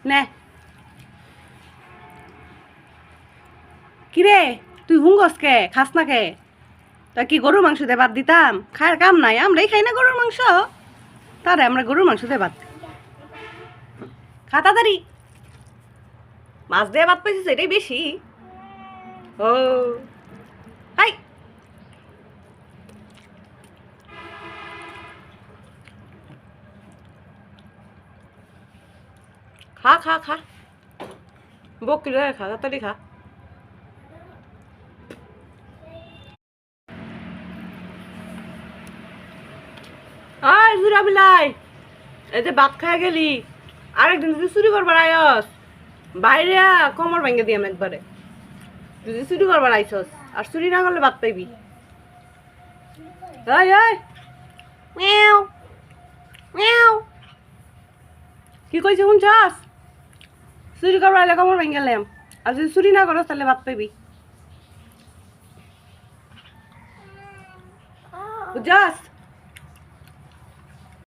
নে কিরে তুই হুঙ্গস কে খাস না কে? তা কি গরুর মাংস দিয়ে ভাত দিতাম? খায়ের কাম নাই, আমরাই খাই না গরুর মাংস, তারে আমরা গরুর মাংস দিয়ে ভাত খা তাড়াতাড়ি। মাছ দিয়ে ভাত পাইছিস এটাই বেশি। ও হাই খা খা খা, বকি রে, খা তাড়াতাড়ি খা। আয় জুরা বিলাই, এই যে ভাত খাই গেলি, আরেকদিন যদি চুরি করবার আয়স বাইরে কোমর ভেঙে দিয়াম একবারে। যদি চুরি করবার আইসস আর চুরি না করলে ভাত পাইবি। এই এই মিয়াও মিয়াও, কি কইছে শুনছস? চুরি করবার আইলে কোমর ভেঙে গেলাম, আর যদি চুরি না করস তাহলে ভাত পাইবি, বুঝছস?